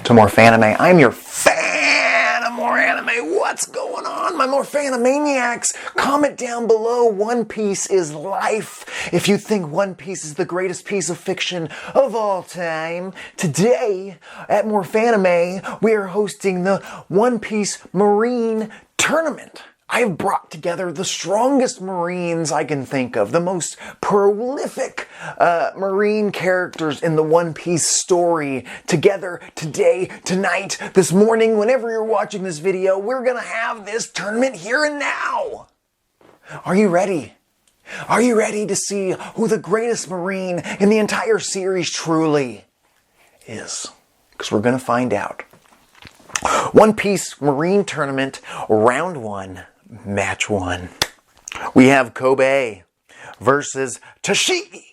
to More Fanime. I'm your fan of more anime. What's going on, my More Fanimaniacs? Comment down below. One Piece is life. If you think One Piece is the greatest piece of fiction of all time, today at More Fanime, we are hosting the One Piece Marine Tournament. I have brought together the strongest Marines I can think of, the most prolific Marine characters in the One Piece story. Together, today, tonight, this morning, whenever you're watching this video, we're gonna have this tournament here and now. Are you ready? Are you ready to see who the greatest Marine in the entire series truly is? Because we're gonna find out. One Piece Marine Tournament, Round 1. Match 1. We have Kobe versus Tashigi.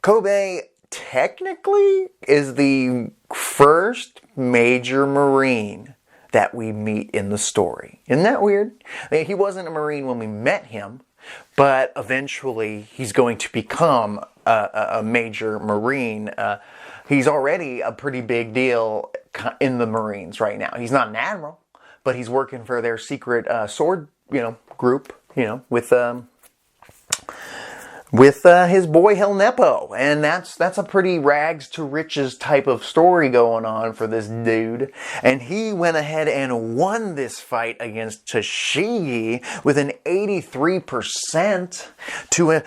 Kobe technically is the first major Marine that we meet in the story. Isn't that weird? I mean, he wasn't a Marine when we met him, but eventually he's going to become a major Marine. He's already a pretty big deal in the Marines right now. He's not an admiral, but he's working for their secret sword group, with his boy Heleppo, and that's a pretty rags to riches type of story going on for this dude. And he went ahead and won this fight against Tashigi with an 83% to a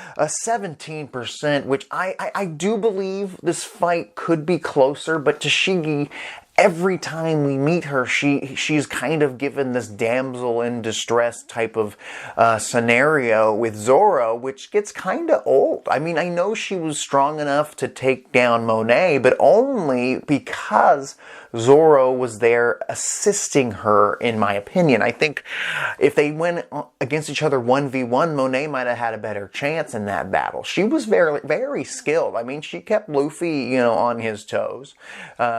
17%, which I do believe this fight could be closer, but Tashigi, every time we meet her, she's kind of given this damsel in distress type of scenario with Zoro, which gets kind of old. I mean, I know she was strong enough to take down Monet, but only because Zoro was there assisting her, in my opinion. I think if they went against each other 1v1, Monet might have had a better chance in that battle. She was very, very skilled. I mean, she kept Luffy, on his toes.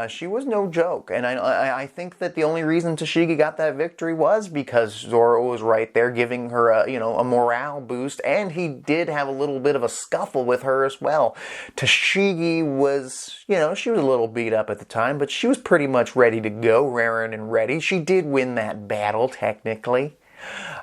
She was no joke. And I think that the only reason Tashigi got that victory was because Zoro was right there giving her a morale boost. And he did have a little bit of a scuffle with her as well. Tashigi was, she was a little beat up at the time, but she was pretty much ready to go, raring and ready. She did win that battle, technically.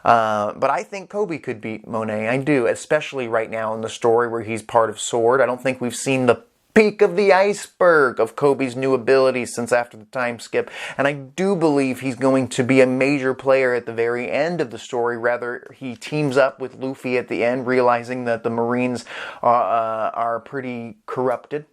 But I think Kobe could beat Monet. I do, especially right now in the story where he's part of Sword. I don't think we've seen the peak of the iceberg of Kobe's new abilities since after the time skip. And I do believe he's going to be a major player at the very end of the story. Rather, he teams up with Luffy at the end, realizing that the Marines are pretty corrupted.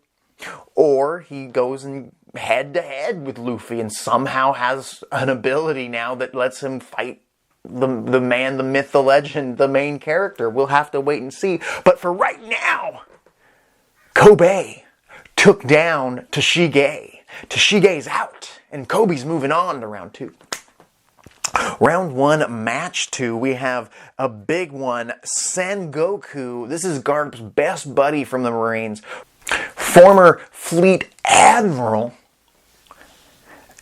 Or he goes and head-to-head with Luffy and somehow has an ability now that lets him fight the man, the myth, the legend, the main character. We'll have to wait and see. But for right now, Kobe took down Tashigi. Tashigi's out, and Kobe's moving on to round 2. Round 1, match 2, we have a big one. Sengoku, this is Garp's best buddy from the Marines, former fleet admiral,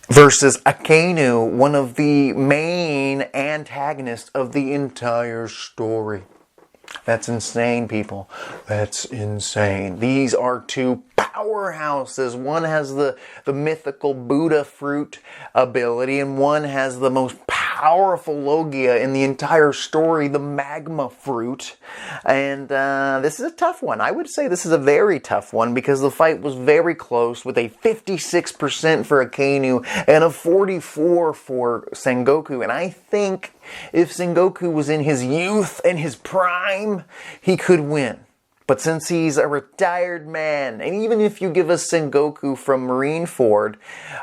versus Akenu, one of the main antagonists of the entire story. That's insane, people. That's insane. These are two powerhouses. One has the mythical Buddha fruit ability, and one has the most powerful Logia in the entire story, the magma fruit. And this is a tough one. I would say this is a very tough one because the fight was very close, with a 56% for Akenu and a 44% for Sengoku. And I think if Sengoku was in his youth and his prime, he could win. But since he's a retired man, and even if you give us Sengoku from Marineford,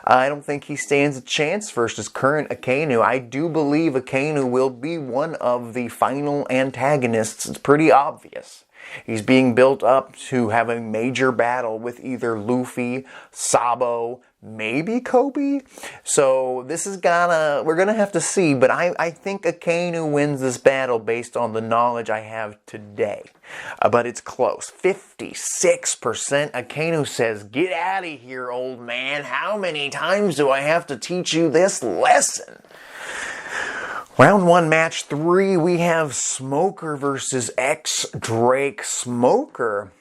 I don't think he stands a chance versus current Akenu. I do believe Akenu will be one of the final antagonists. It's pretty obvious. He's being built up to have a major battle with either Luffy, Sabo, maybe Kobe. So this is we're gonna have to see, but I think Akenu wins this battle based on the knowledge I have today. But it's close. 56%. Akenu says, "Get out of here, old man. How many times do I have to teach you this lesson?" Round 1, match 3, we have Smoker versus X-Drake. Smoker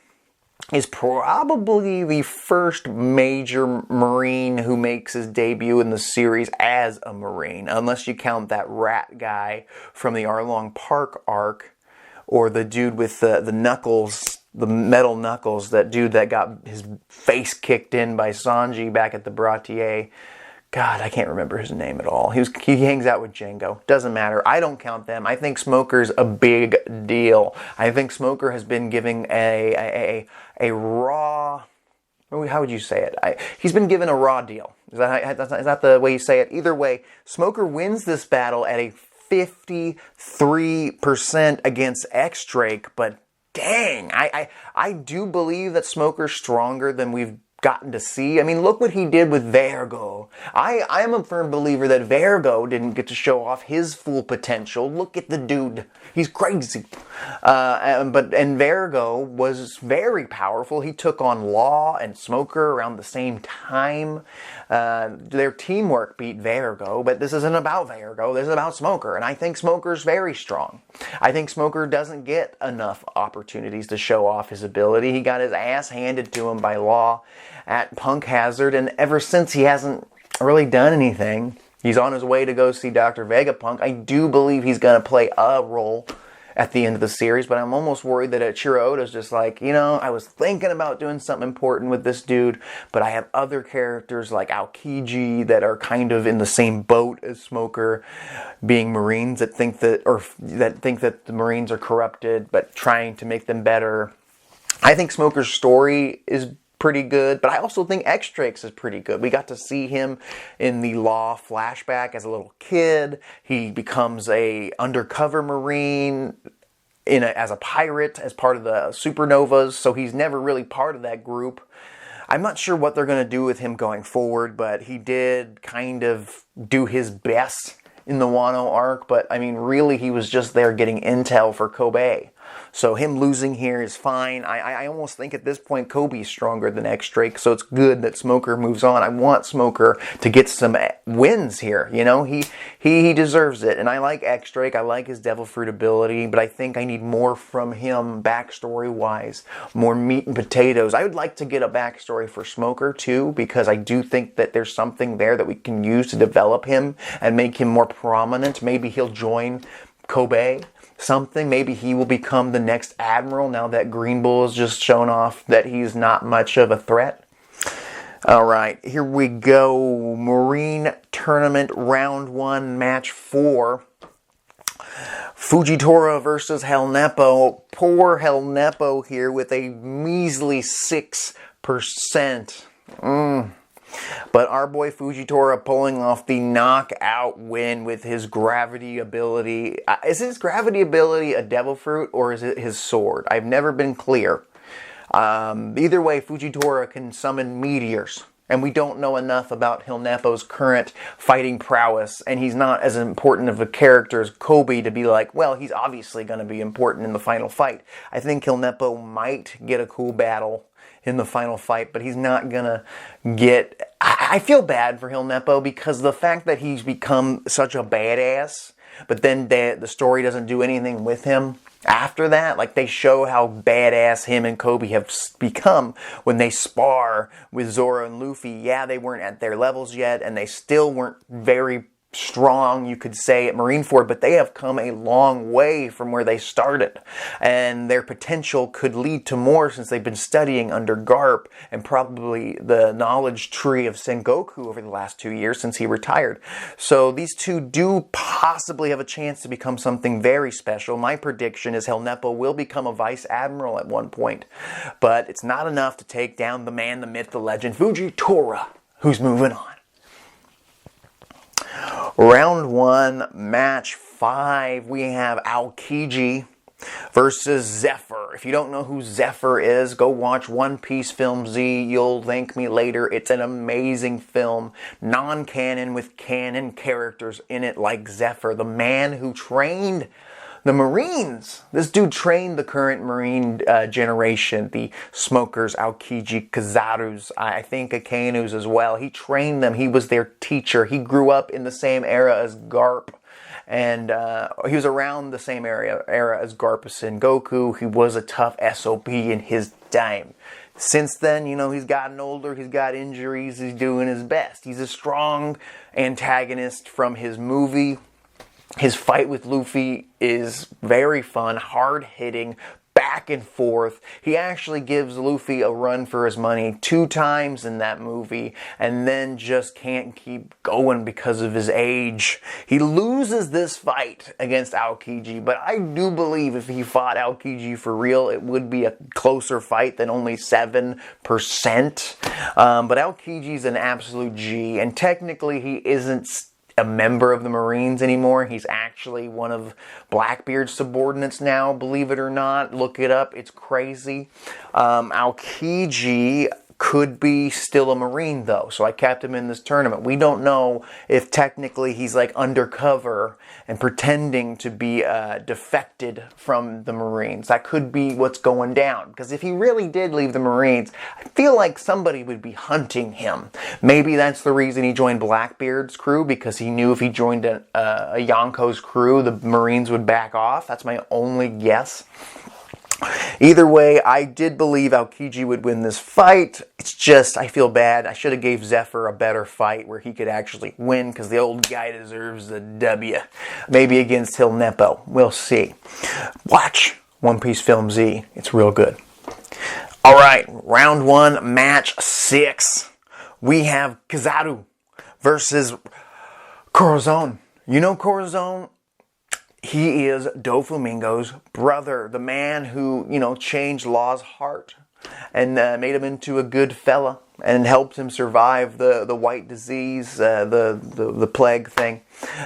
is probably the first major Marine who makes his debut in the series as a Marine, unless you count that rat guy from the Arlong Park arc, or the dude with the knuckles, the metal knuckles, that dude that got his face kicked in by Sanji back at the Bratier. God, I can't remember his name at all. He hangs out with Django. Doesn't matter. I don't count them. I think Smoker's a big deal. I think Smoker has been giving a raw... How would you say it? He's been given a raw deal. Is that the way you say it? Either way, Smoker wins this battle at a 53% against X-Drake, but dang, I do believe that Smoker's stronger than we've gotten to see. I mean, look what he did with Vergo. I am a firm believer that Vergo didn't get to show off his full potential. Look at the dude. He's crazy. And Vergo was very powerful. He took on Law and Smoker around the same time. Their teamwork beat Vergo, but this isn't about Vergo. This is about Smoker, and I think Smoker's very strong. I think Smoker doesn't get enough opportunities to show off his ability. He got his ass handed to him by Law at Punk Hazard, and ever since he hasn't really done anything. He's on his way to go see Dr. Vegapunk. I do believe he's going to play a role at the end of the series, but I'm almost worried that Ichiro Oda's just like, I was thinking about doing something important with this dude, but I have other characters like Aokiji that are kind of in the same boat as Smoker, being Marines that think that the Marines are corrupted, but trying to make them better. I think Smoker's story is pretty good, but I also think X-Drake's is pretty good. We got to see him in the Law flashback as a little kid. He becomes a undercover Marine as a pirate, as part of the Supernovas, so he's never really part of that group. I'm not sure what they're going to do with him going forward, but he did kind of do his best in the Wano arc, but I mean, really, he was just there getting intel for Kobe. So him losing here is fine. I almost think at this point Kobe's stronger than X-Drake, so it's good that Smoker moves on. I want Smoker to get some wins here, He deserves it. And I like X-Drake. I like his Devil Fruit ability, but I think I need more from him backstory-wise. More meat and potatoes. I would like to get a backstory for Smoker, too, because I do think that there's something there that we can use to develop him and make him more prominent. Maybe he'll join Kobe. Something. Maybe he will become the next admiral now that Green Bull has just shown off that he's not much of a threat. Alright, here we go. Marine Tournament Round 1, Match 4. Fujitora versus Heleppo. Poor Heleppo here with a measly 6%. But our boy Fujitora pulling off the knockout win with his gravity ability. Is his gravity ability a devil fruit or is it his sword? I've never been clear. Either way, Fujitora can summon meteors. And we don't know enough about Heleppo's current fighting prowess. And he's not as important of a character as Kobe to be like, well, he's obviously going to be important in the final fight. I think Heleppo might get a cool battle in the final fight, but he's not gonna get... I feel bad for Heleppo because the fact that he's become such a badass, but then the story doesn't do anything with him after that. Like, they show how badass him and Kobe have become when they spar with Zoro and Luffy. Yeah, they weren't at their levels yet, and they still weren't very strong, you could say, at Marineford, but they have come a long way from where they started. And their potential could lead to more since they've been studying under Garp and probably the knowledge tree of Sengoku over the last 2 years since he retired. So these two do possibly have a chance to become something very special. My prediction is Heleppo will become a vice admiral at one point, but it's not enough to take down the man, the myth, the legend, Fujitora, who's moving on. Round 1, Match 5, we have Aokiji versus Zephyr. If you don't know who Zephyr is, go watch One Piece Film Z. You'll thank me later. It's an amazing film, non-canon with canon characters in it like Zephyr, the man who trained the Marines. This dude trained the current Marine generation, the Smokers, Aokiji, Kazarus, I think Akenus as well. He trained them. He was their teacher. He grew up in the same era as Garp. And he was around the same era as Garp and Sengoku. He was a tough SOB in his time. Since then, you know, he's gotten older, he's got injuries, he's doing his best. He's a strong antagonist from his movie. His fight with Luffy is very fun, hard-hitting, back and forth. He actually gives Luffy a run for his money 2 times in that movie, and then just can't keep going because of his age. He loses this fight against Aokiji, but I do believe if he fought Aokiji for real, it would be a closer fight than only 7%. But Aokiji's an absolute G, and technically he isn't a member of the Marines anymore. He's actually one of Blackbeard's subordinates now, believe it or not. Look it up. It's crazy. Aokiji could be still a Marine, though, so I kept him in this tournament. We don't know if technically he's like undercover and pretending to be defected from the Marines. That could be what's going down, because if he really did leave the Marines, I feel like somebody would be hunting him. Maybe that's the reason he joined Blackbeard's crew, because he knew if he joined a Yonko's crew, the Marines would back off. That's my only guess. Either way, I did believe Aokiji would win this fight. It's just, I feel bad. I should have gave Zephyr a better fight where he could actually win, because the old guy deserves a W. Maybe against Heleppo. We'll see. Watch One Piece Film Z. It's real good. Alright, round 1, match 6. We have Kizaru versus Corazon. You know Corazon? He is Doflamingo's brother, the man who, you know, changed Law's heart and made him into a good fella and helped him survive the white disease, the plague thing.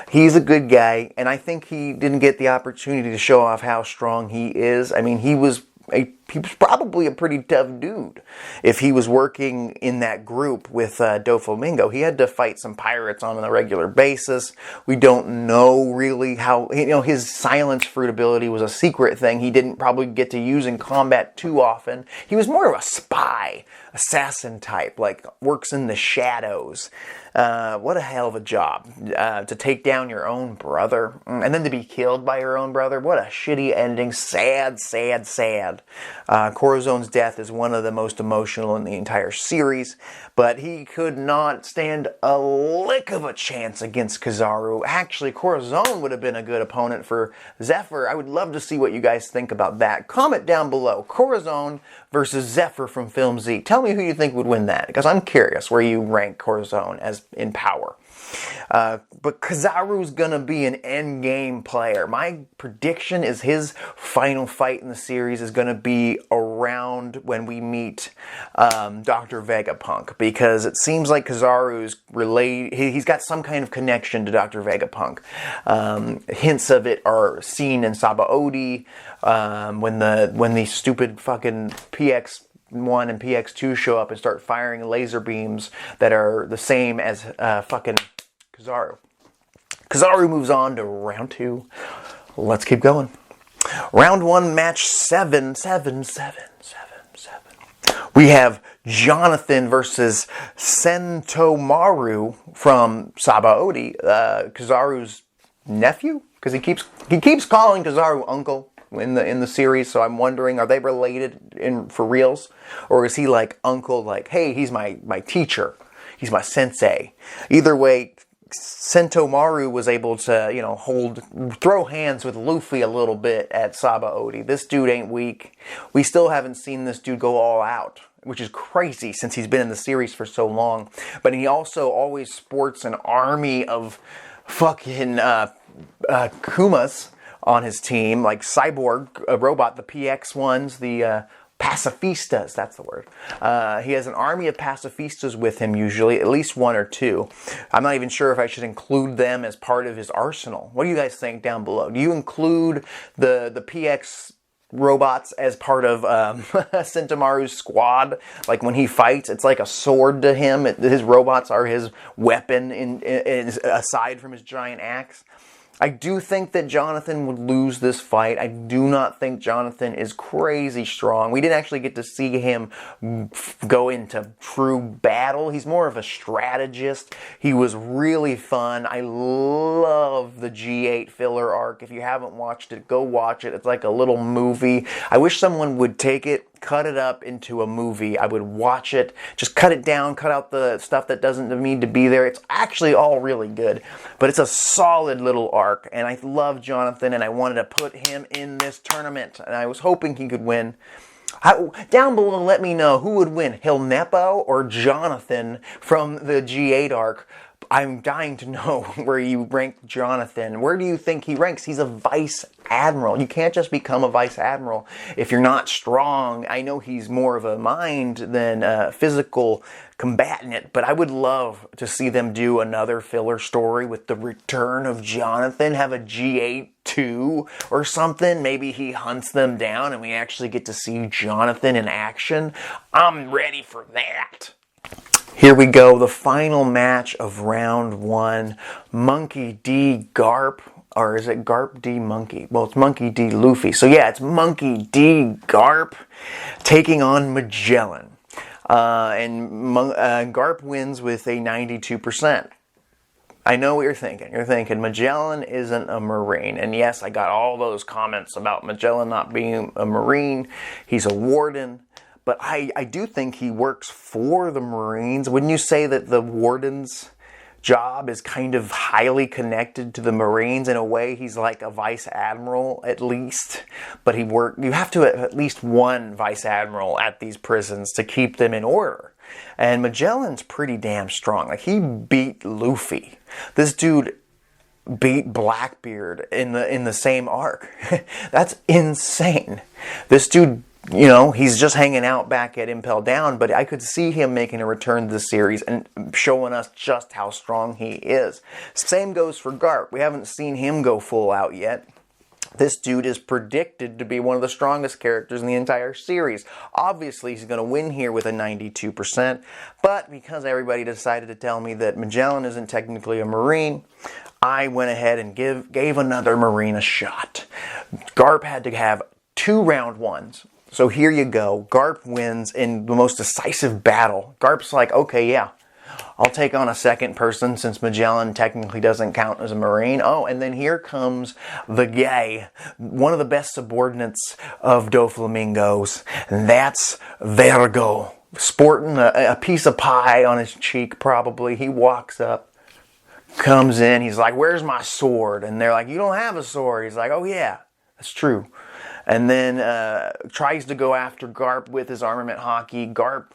He's a good guy, and I think he didn't get the opportunity to show off how strong he is. I mean, he was probably a pretty tough dude. If he was working in that group with Doflamingo, he had to fight some pirates on a regular basis. We don't know really how, you know, his silence fruit ability was a secret thing he didn't probably get to use in combat too often. He was more of a spy, assassin type, like works in the shadows. What a hell of a job to take down your own brother and then to be killed by your own brother. What a shitty ending. Sad, sad, sad. Corazon's death is one of the most emotional in the entire series, but he could not stand a lick of a chance against Kazaru. Actually, Corazon would have been a good opponent for Zephyr. I would love to see what you guys think about that. Comment down below. Corazon versus Zephyr from Film Z. Tell me who you think would win that, because I'm curious where you rank Corazon as in power. But Kazaru's gonna be an endgame player. My prediction is his final fight in the series is gonna be around when we meet Dr. Vegapunk, because it seems like Kazaru's he's got some kind of connection to Dr. Vegapunk. Hints of it are seen in Sabaody, when the stupid fucking PX1 and PX2 show up and start firing laser beams that are the same as fucking Kizaru. Kizaru moves on to round 2. Let's keep going. Round 1, match 7. We have Jonathan versus Santamaru from Sabaody, Kizaru's nephew, because he keeps calling Kizaru uncle in the series. So I'm wondering, are they related for reals, or is he like uncle? Like, hey, he's my teacher, he's my sensei. Either way, Santamaru was able to, you know, throw hands with Luffy a little bit at Sabaody. This dude ain't weak. We still haven't seen this dude go all out, which is crazy since he's been in the series for so long. But he also always sports an army of fucking Kumas on his team, like Cyborg, a robot, the PX ones, the pacifistas, that's the word. He has an army of pacifistas with him usually, at least 1 or 2. I'm not even sure if I should include them as part of his arsenal. What do you guys think down below? Do you include the PX robots as part of Santamaru's squad? Like when he fights, it's like a sword to him. His robots are his weapon aside from his giant axe. I do think that Jonathan would lose this fight. I do not think Jonathan is crazy strong. We didn't actually get to see him go into true battle. He's more of a strategist. He was really fun. I love the G8 filler arc. If you haven't watched it, go watch it. It's like a little movie. I wish someone would take it, cut it up into a movie. I would watch it, just cut it down, cut out the stuff that doesn't need to be there. It's actually all really good, but it's a solid little arc, and I love Jonathan, and I wanted to put him in this tournament, and I was hoping he could win. Down below, let me know who would win, Heleppo or Jonathan from the G8 arc. I'm dying to know where you rank Jonathan. Where do you think he ranks? He's a vice admiral. You can't just become a vice admiral if you're not strong. I know he's more of a mind than a physical combatant, but I would love to see them do another filler story with the return of Jonathan, have a G8 2 or something. Maybe he hunts them down and we actually get to see Jonathan in action. I'm ready for that. Here we go, the final match of round 1. Monkey D. Garp, or is it Garp D. Monkey? Well, it's Monkey D. Luffy. So yeah, it's Monkey D. Garp taking on Magellan. Garp wins with a 92%. I know what you're thinking. You're thinking Magellan isn't a Marine. And yes, I got all those comments about Magellan not being a Marine. He's a warden. But I do think he works for the Marines. Wouldn't you say that the warden's job is kind of highly connected to the Marines? In a way, he's like a vice admiral at least. But you have to have at least one vice admiral at these prisons to keep them in order. And Magellan's pretty damn strong. Like, he beat Luffy. This dude beat Blackbeard in the same arc. That's insane. This dude, you know, he's just hanging out back at Impel Down, but I could see him making a return to the series and showing us just how strong he is. Same goes for Garp. We haven't seen him go full out yet. This dude is predicted to be one of the strongest characters in the entire series. Obviously, he's going to win here with a 92%, but because everybody decided to tell me that Magellan isn't technically a Marine, I went ahead and gave another Marine a shot. Garp had to have 2 round 1s. So here you go. Garp wins in the most decisive battle. Garp's like, okay, yeah, I'll take on a second person since Magellan technically doesn't count as a Marine. Oh, and then here comes the guy, one of the best subordinates of Doflamingo's, and that's Vergo, sporting a piece of pie on his cheek probably. He walks up, comes in, he's like, where's my sword? And they're like, you don't have a sword. He's like, oh yeah, that's true. And then tries to go after Garp with his armament hockey. Garp,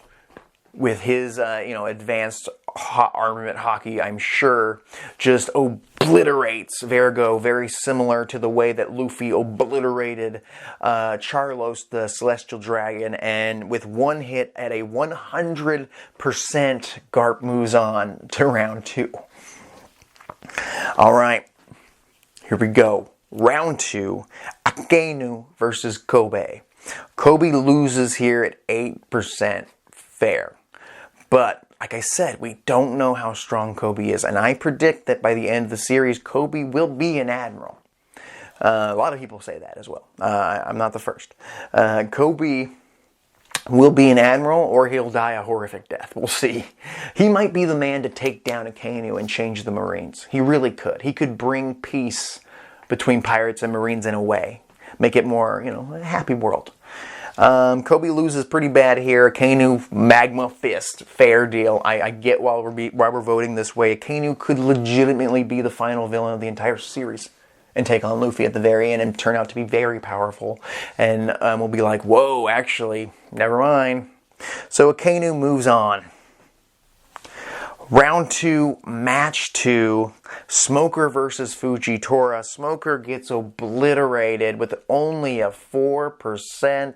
with his advanced armament hockey, I'm sure, just obliterates Vergo, very similar to the way that Luffy obliterated Charlos, the Celestial Dragon. And with one hit at a 100%, Garp moves on to round 2. All right, here we go. Round 2, Akenu versus Kobe. Kobe loses here at 8%. Fair. But, like I said, we don't know how strong Kobe is. And I predict that by the end of the series, Kobe will be an admiral. A lot of people say that as well. I'm not the first. Kobe will be an admiral, or he'll die a horrific death. We'll see. He might be the man to take down Akenu and change the Marines. He really could. He could bring peace between pirates and Marines in a way. Make it more, a happy world. Kobe loses pretty bad here. Akenu, Magma Fist. Fair deal. I get why we're voting this way. Akenu could legitimately be the final villain of the entire series and take on Luffy at the very end and turn out to be very powerful. And we'll be like, whoa, actually, never mind. So Akenu moves on. Round 2, match 2, Smoker versus Fujitora. Smoker gets obliterated with only a 4%.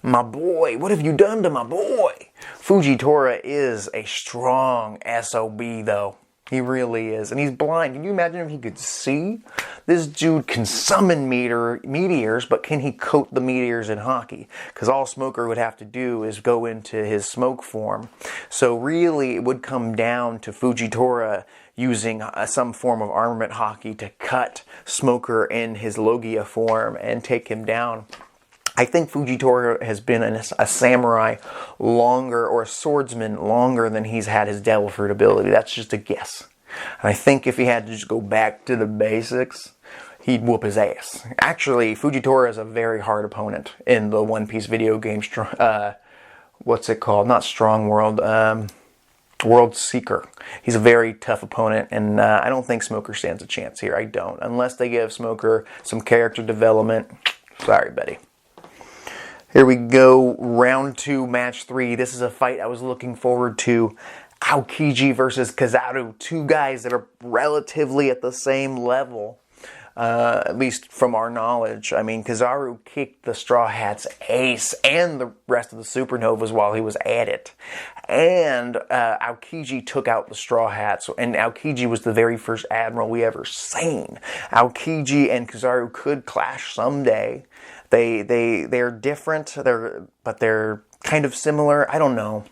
My boy, what have you done to my boy? Fujitora is a strong SOB though. He really is. And he's blind. Can you imagine if he could see? This dude can summon meteors, but can he coat the meteors in hockey? Because all Smoker would have to do is go into his smoke form. So really, it would come down to Fujitora using some form of armament hockey to cut Smoker in his Logia form and take him down. I think Fujitora has been a samurai longer, or a swordsman longer than he's had his devil fruit ability. That's just a guess. And I think if he had to just go back to the basics, he'd whoop his ass. Actually, Fujitora is a very hard opponent in the One Piece video game. What's it called? Not Strong World. World Seeker. He's a very tough opponent, and I don't think Smoker stands a chance here. I don't. Unless they give Smoker some character development. Sorry, buddy. Here we go. Round 2, match 3. This is a fight I was looking forward to. Aokiji versus Kizaru. Two guys that are relatively at the same level. At least from our knowledge. I mean, Kizaru kicked the Straw Hat's ace and the rest of the Supernovas while he was at it. And Aokiji took out the Straw Hats, and Aokiji was the very first admiral we ever seen. Aokiji and Kizaru could clash someday. They're different, but they're kind of similar. I don't know.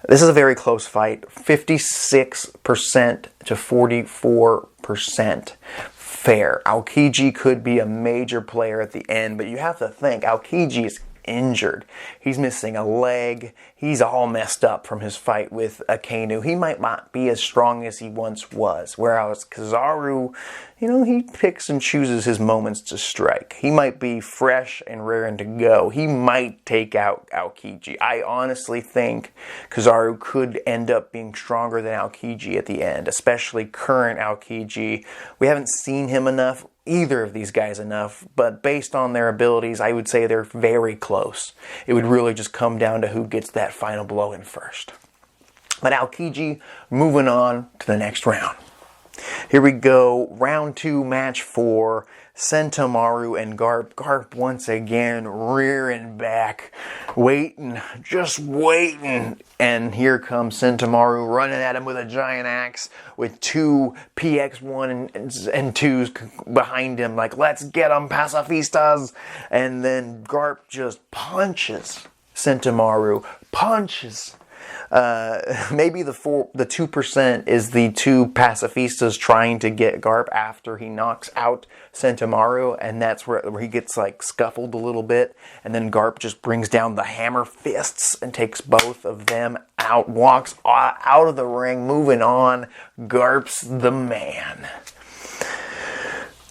This is a very close fight. 56% to 44%. Fair. Aokiji could be a major player at the end, but you have to think, Aokiji is injured. He's missing a leg. He's all messed up from his fight with Akenu. He might not be as strong as he once was. Whereas Kazaru, he picks and chooses his moments to strike. He might be fresh and raring to go. He might take out Aokiji. I honestly think Kazaru could end up being stronger than Aokiji at the end, especially current Aokiji. We haven't seen him enough, either of these guys enough, but based on their abilities, I would say they're very close. It would really just come down to who gets that final blow in first. But Aokiji moving on to the next round. Here we go, round 2, match 4, Santamaru and Garp. Garp once again rearing back, waiting, just waiting. And here comes Santamaru running at him with a giant axe with 2 PX1 and 2s behind him. Like, let's get them, pacifistas. And then Garp just punches Santamaru. Punches. Maybe the 2% is the 2 pacifistas trying to get Garp after he knocks out Santamaru, and that's where he gets like scuffled a little bit, and then Garp just brings down the hammer fists and takes both of them out, walks out of the ring, moving on. Garp's the man.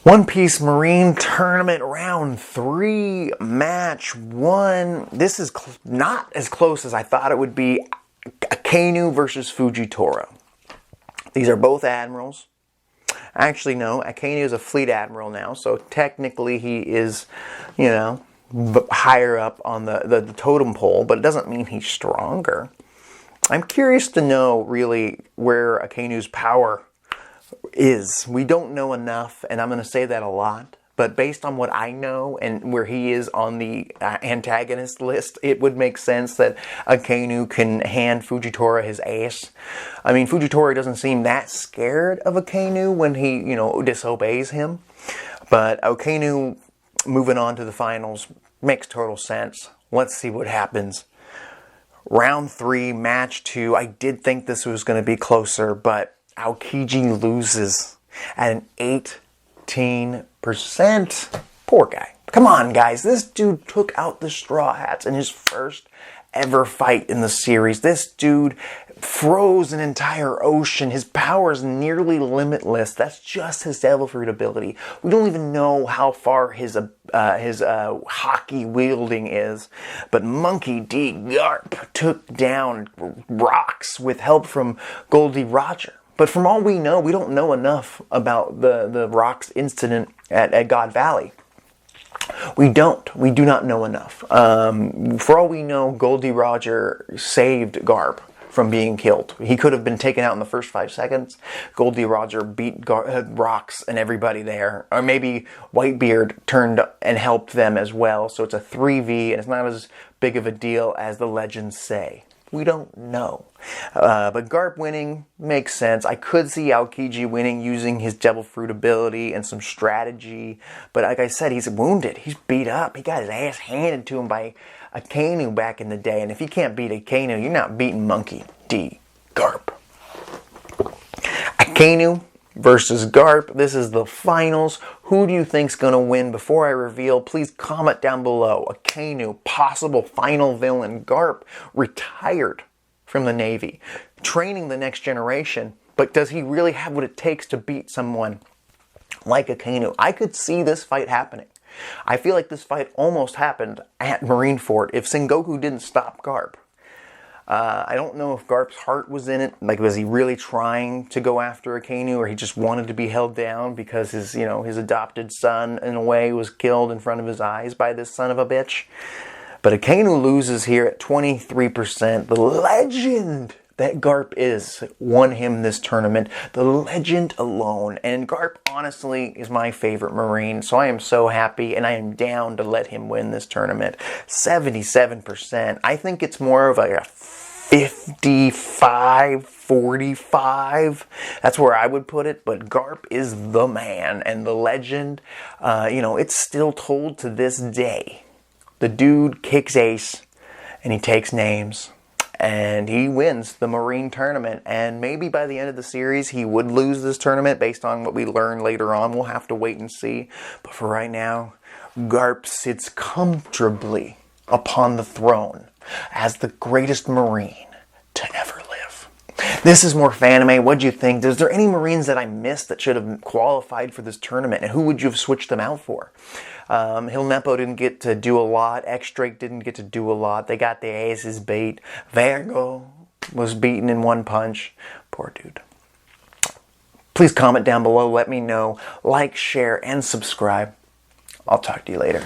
One Piece Marine Tournament Round 3, Match 1. This is not as close as I thought it would be. Akenu versus Fujitora. These are both admirals. Actually, no. Akenu is a fleet admiral now, so technically he is, higher up on the totem pole, but it doesn't mean he's stronger. I'm curious to know, really, where Akenu's power is. We don't know enough, and I'm going to say that a lot. But based on what I know and where he is on the antagonist list, it would make sense that Akenu can hand Fujitora his ass. I mean, Fujitora doesn't seem that scared of Akenu when he, disobeys him. But Akenu moving on to the finals makes total sense. Let's see what happens. Round 3, match 2. I did think this was going to be closer, but Aokiji loses at an 18%. Poor guy. Come on, guys. This dude took out the Straw Hats in his first ever fight in the series. This dude froze an entire ocean. His power is nearly limitless. That's just his Devil Fruit ability. We don't even know how far his hockey wielding is. But Monkey D. Garp took down rocks with help from Goldie Roger. But from all we know, we don't know enough about the rocks incident at God Valley. We do not know enough. For all we know, Goldie Roger saved Garp from being killed. He could have been taken out in the first 5 seconds. Goldie Roger beat Rocks and everybody there. Or maybe Whitebeard turned and helped them as well. So it's a 3v, and it's not as big of a deal as the legends say. We don't know. But Garp winning makes sense. I could see Aokiji winning using his Devil Fruit ability and some strategy. But like I said, he's wounded. He's beat up. He got his ass handed to him by Akenu back in the day. And if you can't beat Akenu, you're not beating Monkey D. Garp. Akenu versus Garp. This is the finals. Who do you think's going to win? Before I reveal, please comment down below. Akenu, possible final villain. Garp, retired from the Navy, training the next generation. But does he really have what it takes to beat someone like Akenu. I could see this fight happening. I feel like this fight almost happened at Marineford if Sengoku didn't stop Garp. I don't know if Garp's heart was in it. Like, was he really trying to go after Akenu, or he just wanted to be held down because his, his adopted son, in a way, was killed in front of his eyes by this son of a bitch? But Akenu loses here at 23%. The legend that Garp is won him this tournament. The legend alone. And Garp, honestly, is my favorite Marine. So I am so happy, and I am down to let him win this tournament. 77%. I think it's more of a 55-45. That's where I would put it. But Garp is the man and the legend. It's still told to this day. The dude kicks ace, and he takes names. And he wins the Marine tournament. And maybe by the end of the series, he would lose this tournament based on what we learn later on. We'll have to wait and see. But for right now, Garp sits comfortably upon the throne as the greatest Marine to ever live. This is More Fanime. What'd you think? Is there any Marines that I missed that should have qualified for this tournament? And who would you have switched them out for? Heleppo didn't get to do a lot. X-Drake didn't get to do a lot. They got the aces beat. Virgo was beaten in one punch. Poor dude. Please comment down below. Let me know. Like, share, and subscribe. I'll talk to you later.